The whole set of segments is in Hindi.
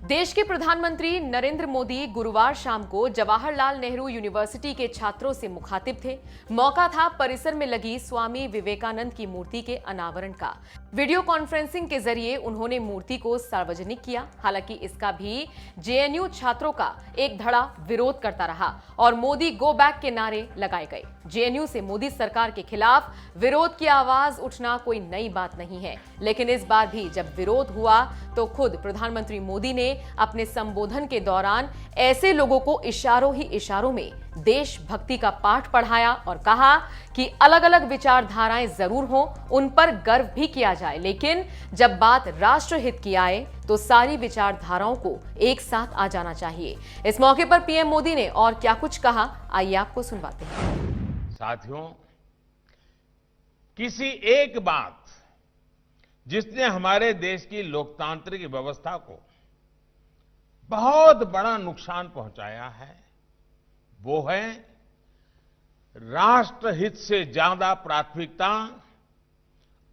देश के प्रधानमंत्री नरेंद्र मोदी गुरुवार शाम को जवाहरलाल नेहरू यूनिवर्सिटी के छात्रों से मुखातिब थे। मौका था परिसर में लगी स्वामी विवेकानंद की मूर्ति के अनावरण का। वीडियो कॉन्फ्रेंसिंग के जरिए उन्होंने मूर्ति को सार्वजनिक किया। हालांकि इसका भी जेएनयू छात्रों का एक धड़ा विरोध करता रहा और मोदी गो बैक के नारे लगाए गए। जेएनयू से मोदी सरकार के खिलाफ विरोध की आवाज उठना कोई नई बात नहीं है, लेकिन इस बार भी जब विरोध हुआ तो खुद प्रधानमंत्री मोदी ने अपने संबोधन के दौरान ऐसे लोगों को इशारों ही इशारों में देशभक्ति का पाठ पढ़ाया और कहा कि अलग अलग विचारधाराएं जरूर हों, उन पर गर्व भी किया जाए, लेकिन जब बात राष्ट्रहित की आए तो सारी विचारधाराओं को एक साथ आ जाना चाहिए। इस मौके पर पीएम मोदी ने और क्या कुछ कहा, आइए आपको सुनवाते हैं। साथियों, किसी एक बात जिसने हमारे देश की लोकतांत्रिक व्यवस्था को बहुत बड़ा नुकसान पहुंचाया है, वो है राष्ट्रहित से ज्यादा प्राथमिकता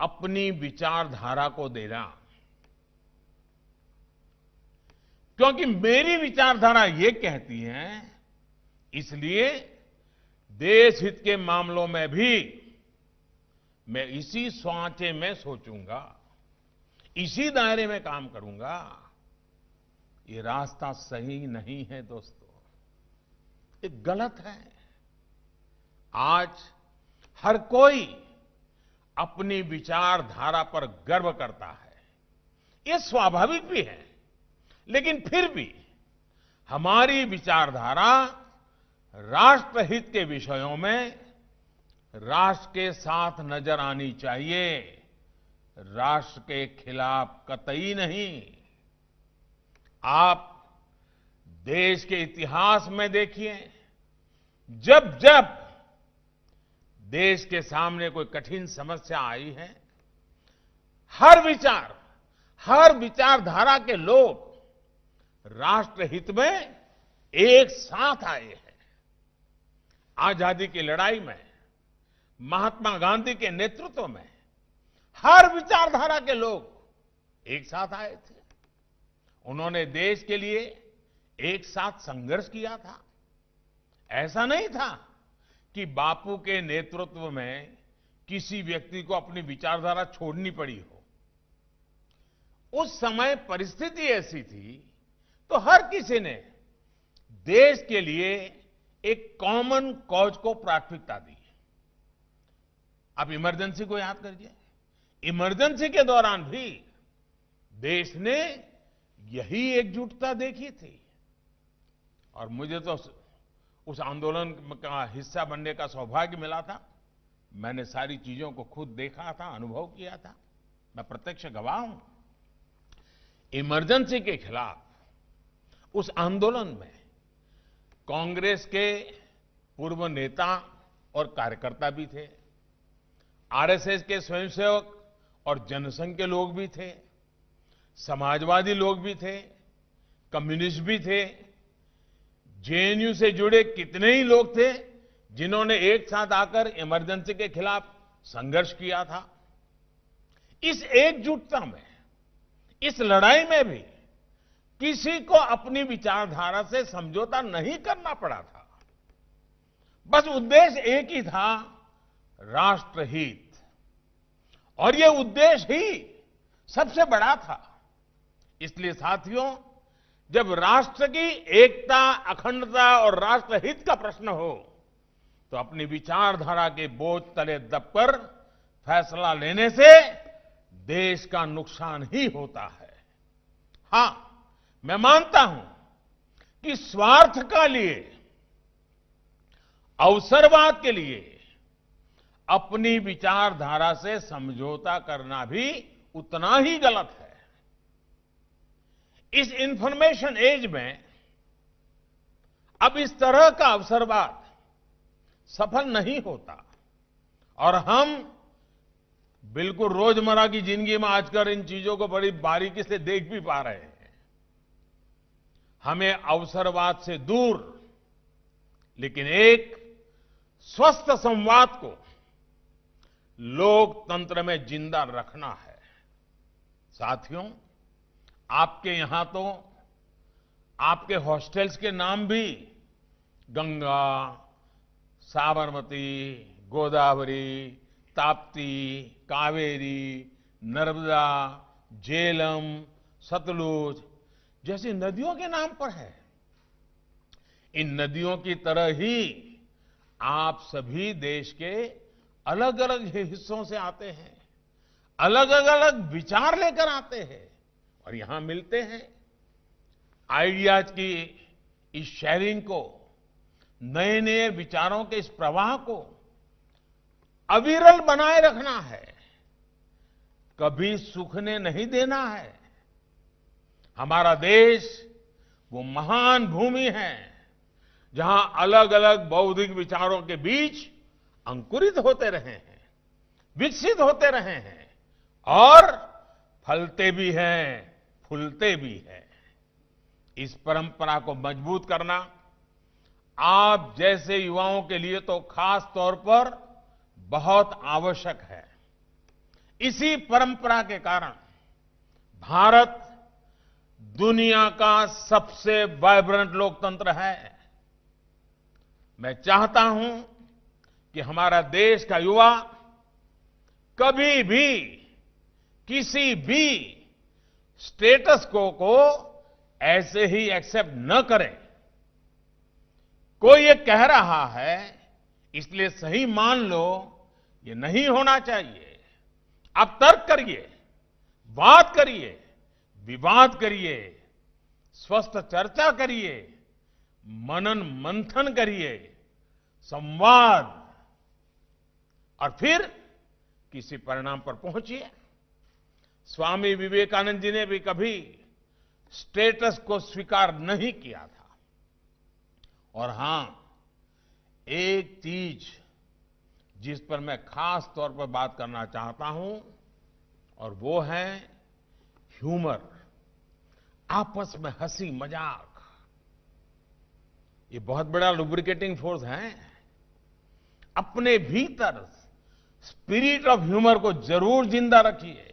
अपनी विचारधारा को देना। क्योंकि मेरी विचारधारा ये कहती है, इसलिए देश हित के मामलों में भी मैं इसी सांचे में सोचूंगा, इसी दायरे में काम करूंगा। ये रास्ता सही नहीं है दोस्तों, ये गलत है। आज हर कोई अपनी विचारधारा पर गर्व करता है, ये स्वाभाविक भी है, लेकिन फिर भी हमारी विचारधारा राष्ट्रहित के विषयों में राष्ट्र के साथ नजर आनी चाहिए, राष्ट्र के खिलाफ कतई नहीं। आप देश के इतिहास में देखिए, जब जब देश के सामने कोई कठिन समस्या आई है, हर विचारधारा के लोग राष्ट्रहित में एक साथ आए हैं। आजादी की लड़ाई में महात्मा गांधी के नेतृत्व में हर विचारधारा के लोग एक साथ आए थे। उन्होंने देश के लिए एक साथ संघर्ष किया था। ऐसा नहीं था कि बापू के नेतृत्व में किसी व्यक्ति को अपनी विचारधारा छोड़नी पड़ी हो। उस समय परिस्थिति ऐसी थी तो हर किसी ने देश के लिए एक कॉमन कॉज को प्राथमिकता दी। आप इमरजेंसी को याद करिए, इमरजेंसी के दौरान भी देश ने यही एकजुटता देखी थी। और मुझे तो उस आंदोलन का हिस्सा बनने का सौभाग्य मिला था। मैंने सारी चीजों को खुद देखा था, अनुभव किया था, मैं प्रत्यक्ष गवाह हूं। इमरजेंसी के खिलाफ उस आंदोलन में कांग्रेस के पूर्व नेता और कार्यकर्ता भी थे, आरएसएस के स्वयंसेवक और जनसंघ के लोग भी थे, समाजवादी लोग भी थे, कम्युनिस्ट भी थे, जेएनयू से जुड़े कितने ही लोग थे जिन्होंने एक साथ आकर इमरजेंसी के खिलाफ संघर्ष किया था। इस एकजुटता में, इस लड़ाई में भी किसी को अपनी विचारधारा से समझौता नहीं करना पड़ा था। बस उद्देश्य एक ही था, राष्ट्रहित। और यह उद्देश्य ही सबसे बड़ा था। इसलिए साथियों, जब राष्ट्र की एकता, अखंडता और राष्ट्रहित का प्रश्न हो तो अपनी विचारधारा के बोझ तले दबकर फैसला लेने से देश का नुकसान ही होता है। हां, मैं मानता हूं कि स्वार्थ के लिए, अवसरवाद के लिए अपनी विचारधारा से समझौता करना भी उतना ही गलत है। इस इंफॉर्मेशन एज में अब इस तरह का अवसरवाद सफल नहीं होता और हम बिल्कुल रोजमर्रा की जिंदगी में आजकल इन चीजों को बड़ी बारीकी से देख भी पा रहे हैं। हमें अवसरवाद से दूर, लेकिन एक स्वस्थ संवाद को लोकतंत्र में जिंदा रखना है। साथियों, आपके यहां तो आपके हॉस्टल्स के नाम भी गंगा, साबरमती, गोदावरी, ताप्ती, कावेरी, नर्मदा, झेलम, सतलुज जैसी नदियों के नाम पर है। इन नदियों की तरह ही आप सभी देश के अलग अलग हिस्सों से आते हैं, अलग अलग विचार लेकर आते हैं और यहां मिलते हैं। आइडियाज की इस शेयरिंग को, नए नए विचारों के इस प्रवाह को अविरल बनाए रखना है, कभी सूखने नहीं देना है। हमारा देश वो महान भूमि है जहां अलग अलग बौद्धिक विचारों के बीच अंकुरित होते रहे हैं, विकसित होते रहे हैं और फलते भी हैं, फूलते भी हैं। इस परंपरा को मजबूत करना आप जैसे युवाओं के लिए तो खास तौर पर बहुत आवश्यक है। इसी परंपरा के कारण भारत दुनिया का सबसे वाइब्रेंट लोकतंत्र है। मैं चाहता हूं कि हमारा देश का युवा कभी भी किसी भी स्टेटस को ऐसे ही एक्सेप्ट न करें। कोई ये कह रहा है इसलिए सही मान लो, ये नहीं होना चाहिए। आप तर्क करिए, बात करिए, विवाद करिए, स्वस्थ चर्चा करिए, मनन मंथन करिए, संवाद, और फिर किसी परिणाम पर पहुंचिए। स्वामी विवेकानंद जी ने भी कभी स्टेटस को स्वीकार नहीं किया था। और हां, एक चीज जिस पर मैं खास तौर पर बात करना चाहता हूं और वो है ह्यूमर, आपस में हंसी मजाक। ये बहुत बड़ा लुब्रिकेटिंग फोर्स है। अपने भीतर स्पिरिट ऑफ ह्यूमर को जरूर जिंदा रखिए।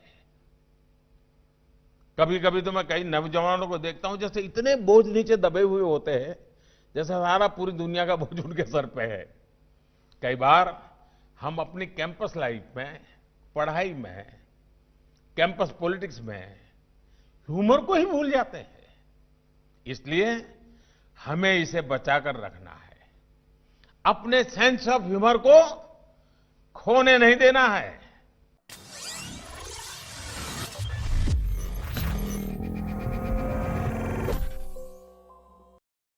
कभी कभी तो मैं कई नौजवानों को देखता हूं जैसे इतने बोझ नीचे दबे हुए होते हैं, जैसे सारा पूरी दुनिया का बोझ उनके सर पे है। कई बार हम अपनी कैंपस लाइफ में, पढ़ाई में, कैंपस पॉलिटिक्स में ह्यूमर को ही भूल जाते हैं। इसलिए हमें इसे बचाकर रखना है। अपने सेंस ऑफ ह्यूमर को खोने नहीं देना है।